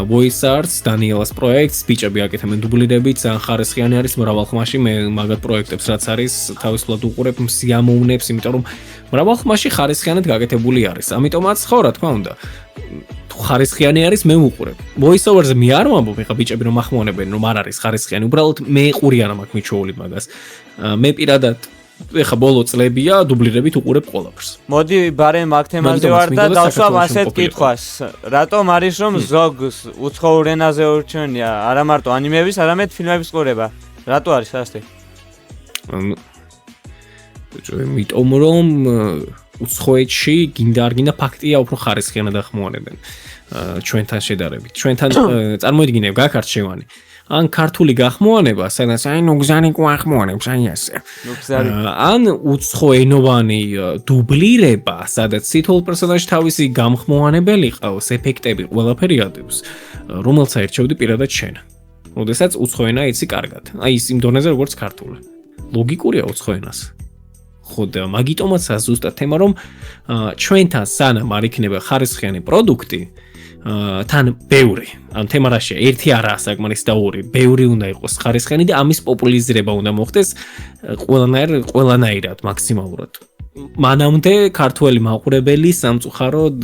voice arts, დანიელას პროექტს, ბიჭები აკეთებენ დუბლირებით, ძალიან ხარისხიანი არის მრავალ ხმაში, მე მაგათ პროექტებს რაც არის, თავისუფლად უყურებ, სიამოვნებს, იმიტომ რომ მრავალ ხმაში ხარისხიანად გაკეთებული არის. ამიტომაც ხო, რა თქმა უნდა, ხარისხიანი არის, მე ვუყურებ. voice over-ზე მე არ ვამბობ, ეხა ბიჭები რომ ახმოვანებენ, რომ არ არის ხარისხიანი, უბრალოდ მე ყური არ მაქვს მიჩვეული მაგას. მე პირადად ეხა ბოლო წლებია დუბლირებით უყურებ ყველაფერს. მოდი ბარემ აქ თემაზე ვარ და დავსვამ ასეთ კითხვას. რატომ არის რომ ზოგს უცხოურ ენაზე ურჩევნია არა მარტო ანიმეების, არამედ ფილმების ყურება? რატო არის ასე? იმიტომ რომ უცხოეთში გინდა არ გინდა ფაქტია უფრო ხარისხიანად ახმოვანებენ ჩვენთან შედარებით. ჩვენთან წარმოიდგინე გაქარჩევანი. ან ქართული გახმოვანება, სადაც აი ნუგზანი გვახმოვანებს, აი ასე. ან უცხოენოვანი დუბლირება, სადაც თითოეულ პერსონაჟს თავისი გამხმოვანებელი ყავს, ეფექტები, ყველაფერი ადევს, რომელსაც აირჩევდი პირადად შენ. როდესაც უცხოენა იცი კარგად. აი ის იმ დონეზე როგორც ქართული. ლოგიკურია უცხოენას. ხო და მაგიტომაც ზუსტად თემა რომ ჩვენთან სანამ არ იქნება ხარისხიანი პროდუქტი თან ბევრი ან თემა რაშია ერთი არაა საკმარისი და ორი ბევრი უნდა იყოს ხარისხიანი და ამის პოპულარიზება უნდა მოხდეს ყველანაირად მაქსიმალურად მანამდე ქართველი მაყურებელი სამწუხაროდ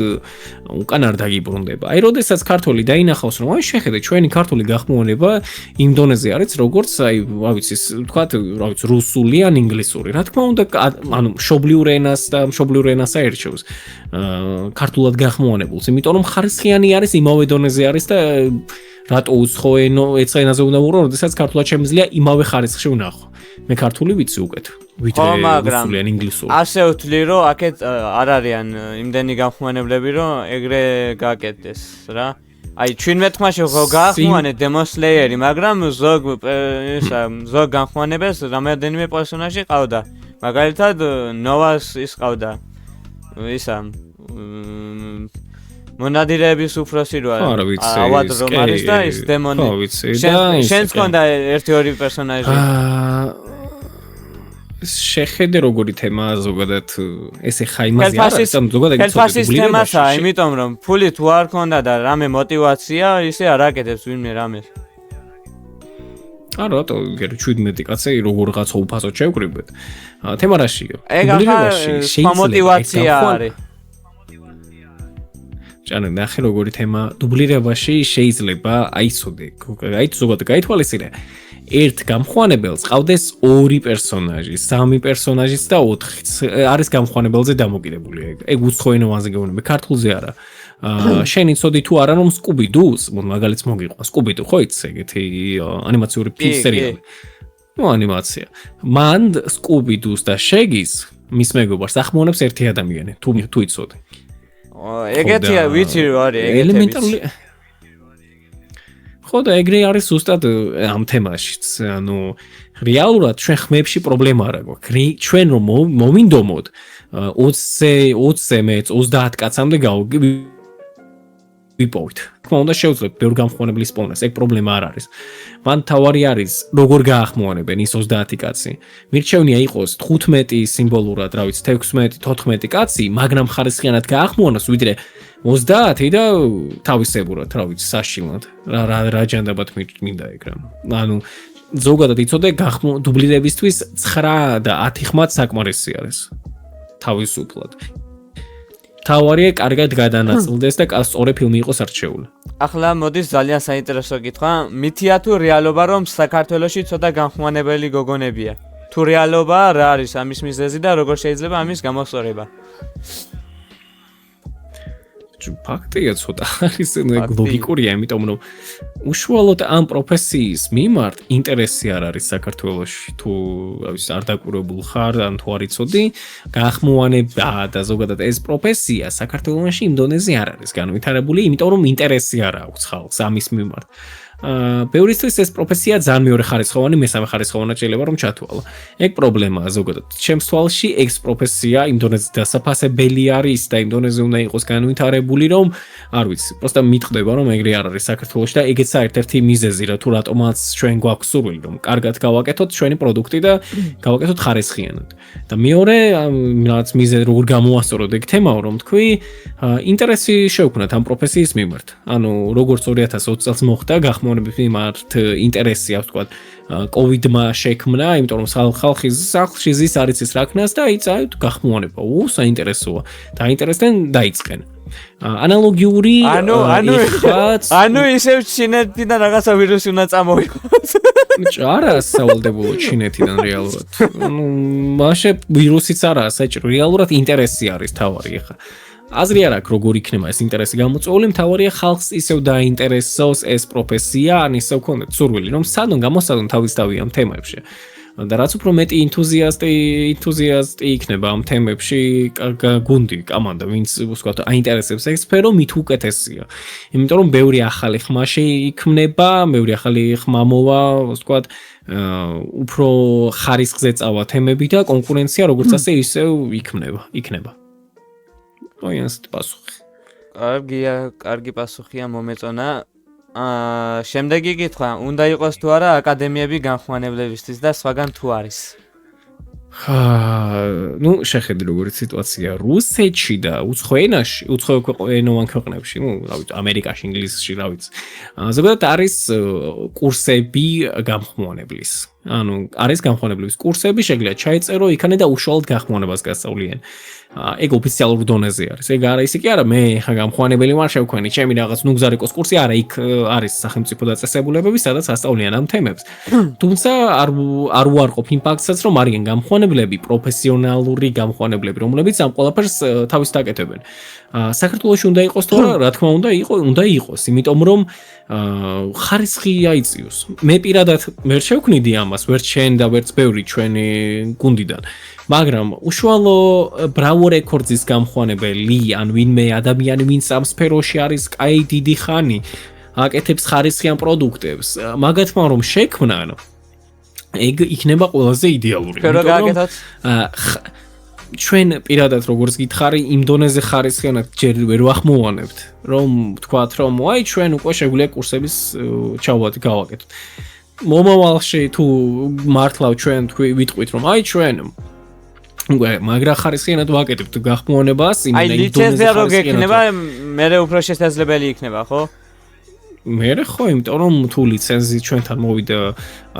უკან არ დაგიბრუნდება. აი, როდესაც ქართველი დაინახავს, რომ აი შეხედე ჩვენი ქართული გახმოვანება იმ დონეზე არის, როგორც აი, რა ვიცი, ვთქვათ, რა ვიცი, რუსული ან ინგლისური. რა თქმა უნდა, ანუ მშობლიურ ენას და მშობლიურ ენას აერჩევს ქართულად გახმოვანებულს, იმიტომ რომ ხარისხიანი არის, იმავე დონეზე არის და რატო უცხოენო ენაზე უნდა ვუყურო, როდესაც ქართულად შემიძლია იმავე ხარისხში ვნახო. მე ქართული ვიცი უკეთ. ვიდრე რუსული ან ინგლისური. ასე ვთვლი, რომ აქეთ არ არიან იმდენი გამხმოვანებლები, რომ ეგრე გააკეთდეს რა. აი 17 ხმაში ხო გაახმოვანე Demon Slayer-ი, მაგრამ ზოგ გამხმოვანებელს რამდენიმე პერსონაჟი ყავდა. მაგალითად Novas ის ყავდა. ისა მონადირეების უფროსი რო არის. ავად რომ არის და ის დემონი. ხო ვიცი და შენს კონდა 1-2 პერსონაჟი. შეხედე როგორი თემაა ზოგადად ესე ხა იმაზე არ არის ამ ზოგადად ხელფასის თემაა, იმიტომ რომ ფული თუ არ ქონდა და რამე мотиваცია, ისე არ აკეთებს ვინმე რამეს. არა, რატო 17 კაცი როგორღაცა უფასოდ შევკრიბეთ. თემა რაშია? ეგ ახლა мотиваცია არის. ჭანა ნახე როგორი თემა დუბლირებაში შეიძლება აიცოდე. აი ზოგადად გაითვალისწინე. ერთ გამხმოვანებელს ყავდეს 2 პერსონაჟი, 3 პერსონაჟიც და 4-იც. არის გამხმოვანებელზე დამოკიდებული. ეგ უცხოენოვანზე გეუბნები, ქართულზე არა. შენ იცოდი თუ არა რომ Scooby-Doo-ს, მაგალითს მოგიყვა. Scooby-Doo ხო იცი ეგეთი ანიმაციური სერიალი. ნუ ანიმაცია. მან Scooby-Doo-ს და Shaggy-ს მის მეგობარს ახმოვანებს ერთი ადამიანი. თუ იცოდი. ეგეთია ვიცი რომ არის ელემენტარული ხო და ეგრე არის ზუსტად ამ თემაშიც. ანუ რეალურად ჩვენ ხმებში პრობლემა არ აქვს. ჩვენ რომ მომინდომოთ 20-ზე მეც 30 კაცამდე ვიპოვით. თქმა უნდა შევძლებ ბევრ გამხმოვანებლის პოვნას, ეგ პრობლემა არ არის. მან თავარი არის როგორ გაახმოვანებენ ის 30 კაცი. მირჩევნია იყოს 15 სიმბოლურად, რა ვიცი, 16, 14 კაცი, მაგრამ ხარისხიანად გაახმოვანოს, ვიდრე 30 და თავისებურად, რა ვიცი, საშინლად. რა ჯანდაბად მინდა ეგ რა. ანუ ზოგადად იცოდე დუბლირებისთვის 9 და 10 ხმად საკმარისი არის თავისუფლად. თავარია კარგად გადანაწილდეს და სწორი ფილმი იყოს არჩეული. ახლა მოდის ძალიან საინტერესო კითხვა. მითია თუ რეალობა რომ საქართველოში ცოტა განხმოვანებელი გოგონებია? თუ რეალობა რა არის ამის მიზეზი და როგორ შეიძლება ამის გამოსწორება? ფაქტია ცოტა არის ლოგიკურია, იმიტომ რომ უშუალოდ ამ პროფესიის მიმართ ინტერესი არ არის საქართველოში. თუ არ დაკურებულ ხარ, ან თუ არ იცოდი, განხმოვანება და ზოგადად ეს პროფესია საქართველოში იმ დონეზე არ არის განვითარებული, იმიტომ რომ ინტერესი არ აქვს ხალხს ამის მიმართ. ბევრისთვის ეს პროფესია ძალიან მეორე ხარისხოვანი, მესამე ხარისხოვანი შეიძლება რომ ჩათვალო. ეგ პრობლემაა ზოგადად. ჩემს თვალში ეს პროფესია იმ დონეზე დასაფასებელი არის და იმ დონეზე უნდა იყოს განვითარებული, რომ არ ვიცი, პროსტა მიტყდება რომ ეგრე არ არის საქართველოში და ეგეც ერთ-ერთი მიზეზი რა თუ რატომაც ჩვენ გვაქვს სურვილი რომ კარგად გავაკეთოთ ჩვენი პროდუქტი და გავაკეთოთ ხარისხიანად. და მეორე რაც მიზეზი როგორ გამოასწოროთ ეგ თემაო რომ თქვი, ინტერესი შევქმნათ ამ პროფესიის მიმართ. ანუ როგორც 2020 წელს მოხდა გახმოვანების მიმართ ინტერესი აქვს თქვა COVID-მა შექმნა, იმიტომ რომ ხალხის სახლში ზის არ იცის რა ქნას და იწაით გახმოვანება. საინტერესოა. დაინტერესდნენ დაიწყენ. ანალოგიური ანუ ისევ ჩინეთიდან რაღაცა ვირუსი უნდა წამოიღოს. არა სავალდებულო ჩინეთიდან რეალურად. ანუ მაშინ ვირუსიც არაა საჭირო, რეალურად ინტერესი არის თავარი ახლა. აზრი არ აქვს როგორ იქნება ეს ინტერესი გამოწვეული, მთავარია ხალხს ისევ დაინტერესოს ეს პროფესია, ან ისევ ქონდეთ სურვილი, რომ სადონ გამოსადონ თავისთავი ამ თემებში. და რაც უფრო მეტი ენთუზიასტი იქნება ამ თემებში, გუნდი, კომანდა, ვინც ვთქვათ, აინტერესებს ეს სფერო, მით უკეთესია. იმიტომ რომ ბევრი ახალი ხმა შეიქმნება, ბევრი ახალი ხმა მოვა, ვთქვათ, უფრო ხარისხზე წავა თემები და კონკურენცია როგორც ასე ისევ იქნება. ოიანს პასუხი. კარგი პასუხია მომეწონა. შემდეგი კითხვა, უნდა იყოს თუ არა აკადემიები განხმოვანებლებისთვის და სხვაგან თუ არის? ნუ შეხედი როგორი სიტუაცია რუსეთში და უცხოენოვან ქვეყნებში, რა ვიცი, ამერიკაში, ინგლისში, რა ვიცი. ზოგადად არის კურსები განხმოვანებლის. ანუ არის განხმოვანებლის კურსები, შეგიძლიათ ჩაიწერო იქანე და უშუალოდ განხმოვანებას გასწავლიან. ეგ ოფიციალურ დონეზე არის. ეგ არა ისე კი არა, მე ხა განხმოვანებელი ვარ შევქვენი, ჩემი რაღაც ნუგზარიკოს კურსი არა, იქ არის სახელმწიფო დაწესებულებები, სადაც ასწავლიან ამ თემებს. თუმცა არ უარყოფ იმ ფაქტსაც, რომ არიან განხმოვანებლები, პროფესიონალური განხმოვანებლები, რომლებიც ამ ყველაფერს თავის დაკეთებენ. საქართველოში უნდა იყოს თუ არა, რა თქმა უნდა იყოს, იმიტომ რომ ხარისხი აიწიოს. მე პირადად ვერ შევქმნიდი ამას, ვერ შენ და ვერც ბევრი ჩვენი გუნდიდან. მაგრამ უშუალო Bravo Records-ის გამხვანებელი, ან ვინმე ადამიანი, ვინც ამ სფეროში არის კაი დიდი ხანი, აკეთებს ხარისხიან პროდუქტებს, მაგათმა რომ შექმნან, ეგ იქნება ყველაზე იდეალური. რა გააკეთოთ? ჩვენ პირადად როგორც გითხარი, იმ დონეზე ხარისხიანად ჯერ ვერ ვახმოვანებთ, რომ ვთქვათ, რომ აი ჩვენ უკვე შეგვიძლია კურსების გავაკეთოთ. მომავალში თუ მართლა ჩვენ ვიტყვით, რომ აი ჩვენ მაგრამ ხარისხიანად ვაკეთებთ გახმოვანებას, აი ლიცენზია რო გექნება, მე უფრო შესაძლებელი იქნება, ხო? მე ხო, იმიტომ რომ თუ ლიცენზი ჩვენთან მოვიდა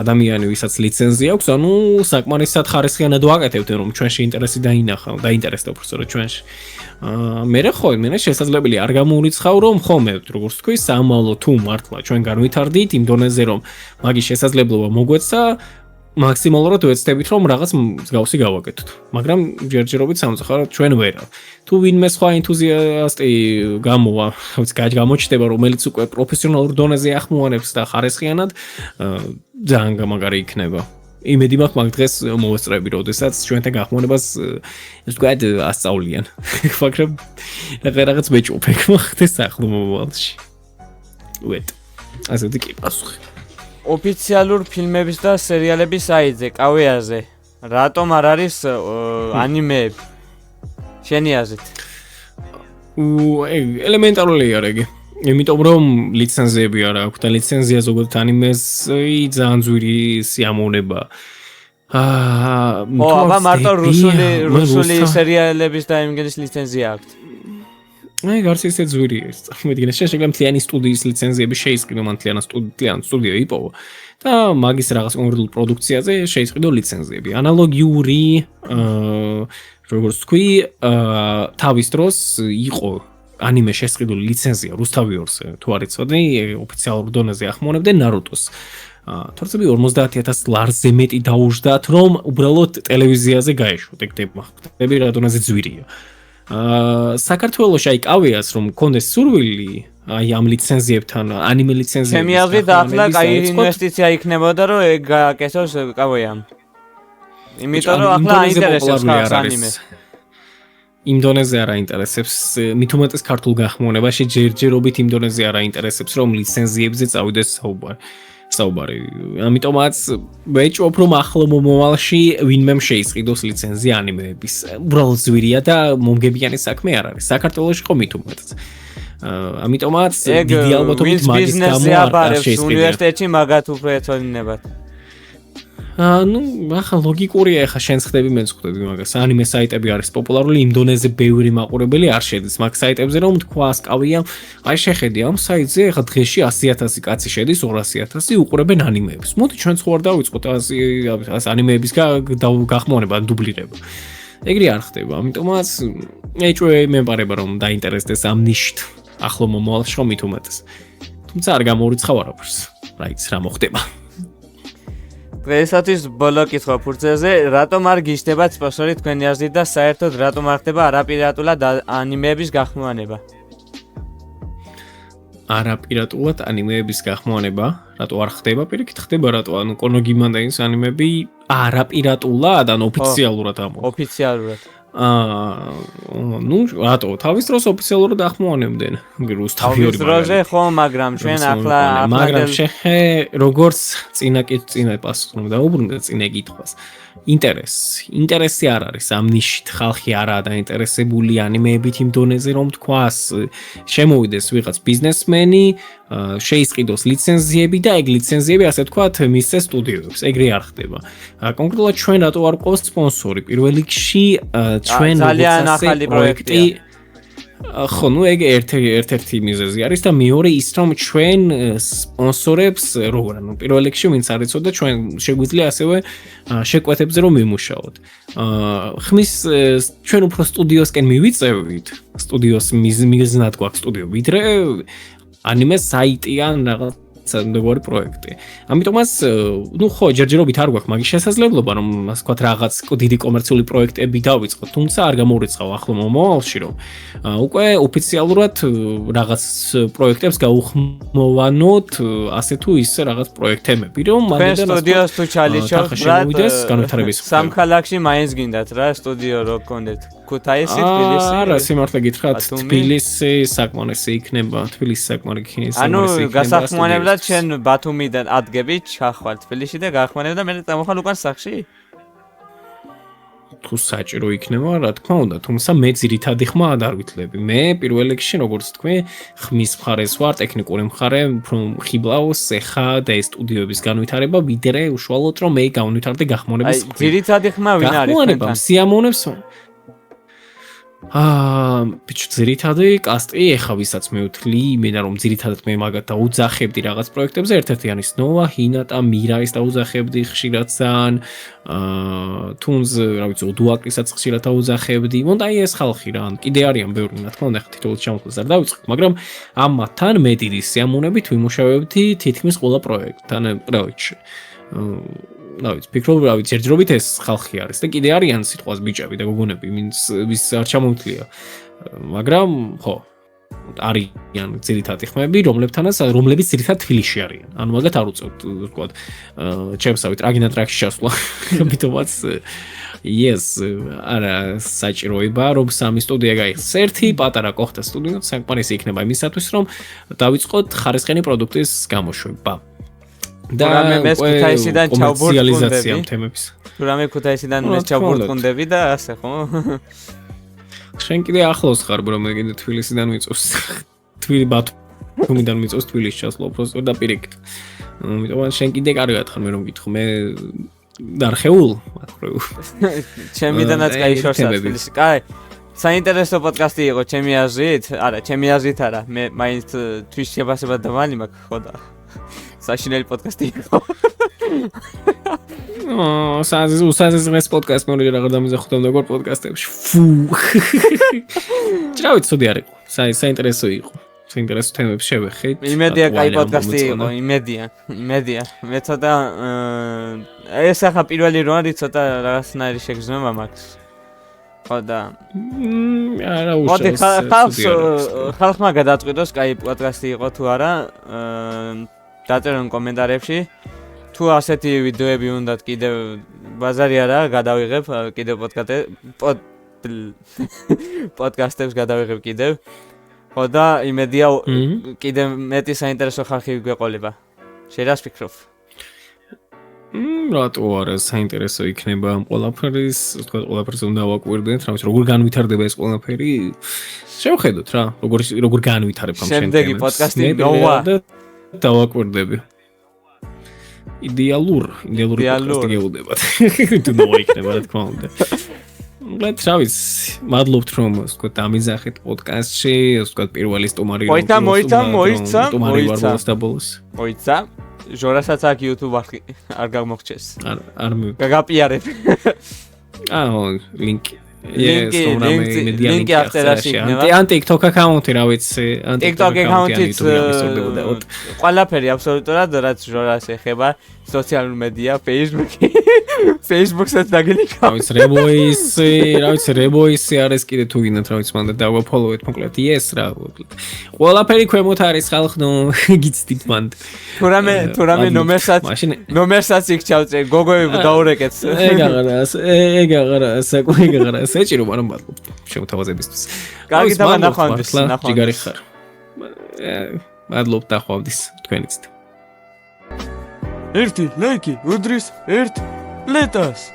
ადამიანი, ვისაც ლიცენზია აქვს, ანუ საკმარისად ხარისხიანად ვაკეთებთ, რომ ჩვენში ინტერესი დაინტერესდა უბრალოდ ჩვენში. მე ხო, მე შესაძლებელი არ გამოურიცხავ, რომ ხომ როგორც თქვი, სამალო თუ მართლა ჩვენ განვითარდით იმ დონეზე, რომ მაგის შესაძლებლობა მოგვეცა, მაქსიმალურად ვეცდებით, რომ რაღაც მსგავსი გავაკეთოთ. მაგრამ ჯერჯერობით სამწუხაროდ ჩვენ ვერა. თუ ვინმე სხვა ენთუზიასტი გამოვა, გამოჩნდება, რომელიც უკვე პროფესიონალურ დონეზე ახმოვანებს და ხარისხიანად, ძალიან გამაგარი იქნება. იმედი მაქვს მაგ დღეს მოვესწრები, როდესაც ჩვენთან გახმოვანებას ეს ვთქვათ ასწავლიან. მაგრამ რაღაც მეჭოფე ხდეს ახლო მომავალში. ასე კი პასუხი. ოფიციალურ ფილმების და სერიალების საიტზე, კავეაზე, რატომ არ არის ანიმეები? შენი აზრით? ელემენტარული არის ეგ. იმიტომ რომ ლიცენზიები არ აქვს და ლიცენზია ზოგადად ანიმეს ძალიან ძვირი სიამოვნება. აბა მარტო რუსული სერიალების და იმგენის ლიცენზია აქვს. აი გარს ისე ძვირი არის. წარმოიდგინე, შეიძლება მთლიანი სტუდიის ლიცენზიები შეისყიდო, მან მთლიანი სტუდია იპოვა და მაგის რაღაც კონკრეტულ პროდუქციაზე შეისყიდო ლიცენზიები. ანალოგიური როგორც თქვი, თავის დროს იყო ანიმე შესყიდული ლიცენზია რუსთავიორზე, თუ არ იცოდი, ოფიციალურ დონეზე ახმოვანებდნენ ნარუტოს. თორემ 50000 ლარზე მეტი დაუждათ, რომ უბრალოდ ტელევიზიაზე გაეშვა ტექნიკა. ხტები რადონაზე ძვირია. საქართველოში აი კავიას რომ მქონდეს სურვილი აი ამ ლიცენზიებთან, ანიმე ლიცენზიებთან. ჩემი აზრით ახლა კაი ინვესტიცია იქნებოდა რომ ეგ გააკეთოს კავიამ. იმიტომ რომ ახლა აინტერესებს ხალხს ანიმე. იმ დონეზე არ აინტერესებს, მით უმეტეს ქართულ გახმოვანებაში ჯერჯერობით იმ დონეზე არ აინტერესებს, რომ ლიცენზიებზე წავიდეს საუბარი. ამიტომაც ვეჭვობ, რომ ახლო მომავალში ვინმე შეისყიდოს ლიცენზია ანიმეების. უბრალოდ ძვირია და მომგებიანი საქმე არ არის. საქართველოში ხო მით უმეტეს. ამიტომაც დიდი ალბათობით მაგის გამო არ შეისყიდია. უნივერსიტეტში მაგათ უფრო ეცოდინებათ. ну, ახლა ლოგიკურია, ახლა შენს ხდები, მეც ხდები მაგას. ანიმე საიტები არის პოპულარული, იმ დონეზე ბევრი მაყურებელი არ შედის მაგ საიტებზე, რომ თქვა ასკავია, აი შეხედე ამ საიტზე, ახლა დღეში 100000 კაცი შედის, 200000 უყურებენ ანიმეებს. მოდი ჩვენც ხო არ დავიწყოთ ანიმეების გახმოვანება, დუბლირება. ეგრე არ ხდება, ამიტომაც ეჭვე მემყარება, რომ დაინტერესდეს ამ ნიშით ახლო მომავალში რომ მით უმეტეს. თუმცა არ გამოურიცხავ არაფერს. რა იცი რა მოხდება. დღეისათვის ბოლო კითხვა ფურცელზე, რატომ არ გიშდება სპონსორი თქვენი აზრით და საერთოდ რატომ არ ხდება არაპირატულად ანიმეების გახმოვანება? არაპირატულად ანიმეების გახმოვანება, რატო არ ხდება? პირიქით ხდება რატო? ანუ კონოგიმანდაის ანიმეები არაპირატულად, ან ოფიციალურად ამო. ოფიციალურად. ну, რატო? თავის დროს ოფიციალურად ახმოვანებდნენ. რუსთავიორი დროზე ხო, მაგრამ ჩვენ ახლა მაგრამ შეხე როგორც წინა პასუხს რომ დაუბრუნდე წინა კითხვას. ინტერესი არ არის ამ ნიშით, ხალხი არაა დაინტერესებული ანიმეებით იმ დონეზე, რომ თქვას, შემოვიდეს ვიღაც ბიზნესმენი, შეისყიდოს ლიცენზიები და ეგ ლიცენზიები, ასე ვთქვათ, მისცეს სტუდიოებს. ეგრე არ ხდება. კონკრეტულად ჩვენ რატო არ ყავს სპონსორი? პირველ რიგში ჩვენ ძალიან ახალი პროექტი. ხო, ну ეგ ერთ-ერთი მიზეზი არის და მეორე ის რომ ჩვენ სპონსორებს როგორ ანუ პირველ რიგში ვინც არ იცოდა ჩვენ შეგვიძლია ასევე შეკვეთებზე რომ მიმუშაოთ. ხმის ჩვენ უფრო სტუდიოსკენ მივიწევით, სტუდიოს მიზნად გვაქვს სტუდიო, ვიდრე ანიმე საიტი ან რაღაც მეგოარი პროექტი. ამიტომაც, ну ხო, ჯერჯერობით არ გვაქვს მაგის შესაძლებლობა, რომ ასე ვთქვათ, რაღაც დიდი კომერციული პროექტები დავიწყოთ, თუმცა არ გამოურიცხავ ახლო მომავალში, რომ უკვე ოფიციალურად რაღაც პროექტებს გაუხმოვანოთ, ასე თუ ისე რაღაც პროექტები, რომ მანდიდან სტუდიოს თუ ჩალიჩავთ, განვითარების სამ ქალაქში მაინც გინდათ რა სტუდიო რო გქონდეთ. ქუთაისი, თბილისი. არა, სიმართლე გითხრათ, თბილისი საკმარისი იქნება, თბილისი საკმარისი იქნება. ანუ გასახმოვანებლად ჩვენ ბათუმიდან ადგებით, ჩახვალ თბილისში და გახმოვანებ და მე წამოხვალ უკან სახში? თუ საჭირო იქნება, რა თქმა უნდა, თუმცა მე ძირითადი ხმა არ ვითლები. მე პირველ რიგში, როგორც თქვი, ხმის მხარეს ვარ, ტექნიკური მხარე, უფრო ხიბლავს ეხა და ეს სტუდიოების განვითარება, ვიდრე უშუალოდ რომ მე განვითარდე გახმოვანების მხრივ. აი, ძირითადი ხმა ვინ არის? გახმოვანება სიამოვნებს ბიჭო, ძირითადი კასტი ეხა ვისაც მევთლი, იმენა რომ ძირითადად მე მაგათ დაუძახებდი რაღაც პროექტებზე, ერთ-ერთი არის ნოვა, ჰინატა, მირაის დაუძახებდი ხშირად ძალიან, თუნს, რა ვიცი, ოდუაკრისაც ხშირად დაუძახებდი. მონდა აი ეს ხალხი რა, კიდე არიან ბევრი, რა თქმა უნდა, თითოეულ ჩამოთვლას არ დავიწყებ, მაგრამ ამათთან მე დიდი სიამოვნებით ვიმუშავებდი თითქმის ყველა პროექტთან პროექტში. რა ვიცი, ფიქრობ, რა ვიცი, ჯერჯერობით ეს ხალხი არის და კიდე არიან სიტყვას ბიჭები და გოგონები, ვის არ ჩამოვთვლია. მაგრამ, ხო, არიან ძირითადი ხმები, რომლებიც ძირითადად თბილისში არიან. ანუ მაგათ არ უწევთ, ვთქვათ, ჩემსავით რაგინა ტრაქში ჩასვლა. ამიტომაც yes, არა საჭიროება, რომ სამი სტუდია გაიხსნას. ერთი პატარა კოხთა სტუდია, საკმარისი იქნება იმისათვის, რომ დავიწყოთ ხარისხიანი პროდუქტის გამოშვება. და მე ქუთაისიდან ჩავბურტყუნდები თემების. თუ რამე ქუთაისიდან მე ჩავბურტყუნდები და ასე ხო? შენ კიდე ახლოს ხარ, რომ მე კიდე თბილისიდან ვიწევს. ბათუმიდან ვიწევს თბილისში ჩასვლა უბრალოდ და პირიქით. ამიტომ შენ კიდე კარგად ხარ, მე რომ გითხო, მე დარხეულ, აკრეულ. ჩემიდანაც კაი შორსა თბილისში. კაი. საინტერესო პოდკასტი იყო ჩემი აზრით. არა, ჩემი აზრით არა. მე მაინც თვისებასება დავალი მაქვს ხო და საშინელი პოდკასტი იყო. საზის პოდკასტ მორი რაღაც დამიზახოთ როგორ პოდკასტებში. ფუ. ჭრავით ცუდი არ იყო. საინტერესო იყო. საინტერესო თემებს შევეხეთ. იმედია კაი პოდკასტი იყო, იმედია. მე ცოტა ეს ახლა პირველი რო არის ცოტა რაღაცნაირი შეგრძნება მაქვს. ხო და არა მოდი უშავს. ხალხმა გადაწყვიტოს კაი პოდკასტი იყო თუ არა. დაწერონ კომენტარებში. თუ ასეთი ვიდეოები უნდათ კიდევ ბაზარი არა, გადავიღებ კიდევ პოდკასტებს გადავიღებ კიდევ. ხო და იმედია კიდევ მეტი საინტერესო ხალხი გვეყოლება. შენ ფიქრობ? რატო არა საინტერესო იქნება ამ ყველაფერის, თქვა ყველაფერს უნდა ვაკვირდეთ, რა ვიცი, როგორ განვითარდება ეს ყველაფერი. შევხედოთ რა, როგორ განვითარებ ამ შემდეგი პოდკასტი ნოვა დავაკვირდები. იდეალური პოდკასტი გეუბნებათ. თუ ნოვა იქნება რა თქმა უნდა. Let's try it. მადლობთ რომ ვთქვა დამიზახეთ პოდკასტში, ვთქვა პირველი სტუმარი მოიცა. ჟორასაც აქ YouTube არ გამოგჩეს. არ გაგაპიარებ. ლინკი. ლინკი აღწერაში იქნება. ან TikTok account-ი რა ვიცი, ან TikTok account-იც ყველაფერი აბსოლუტურად რაც ჟორას ეხება, სოციალური მედია, Facebook-საც დაგინიკავ. რა ვიცი რებოისი არის კიდე თუ გინდათ რა ვიცი მანდ დავაფოლოვეთ მოკლედ yes რა. ყველაფერი ქვემოთ არის ხალხო, გიცდით მანდ. თუ რამე ნომერსაც იქ ჩავწერ, გოგოები დაურეკეთ. ეგ აღარა საჭირო მაგრამ მადლობთ შემოთავაზებისთვის. კარგი და ნახვამდის. ჯიგარი ხარ. მადლობთ ნახვამდის თქვენიც. ერთი ლაიკი უდრის ერთ ლეტას.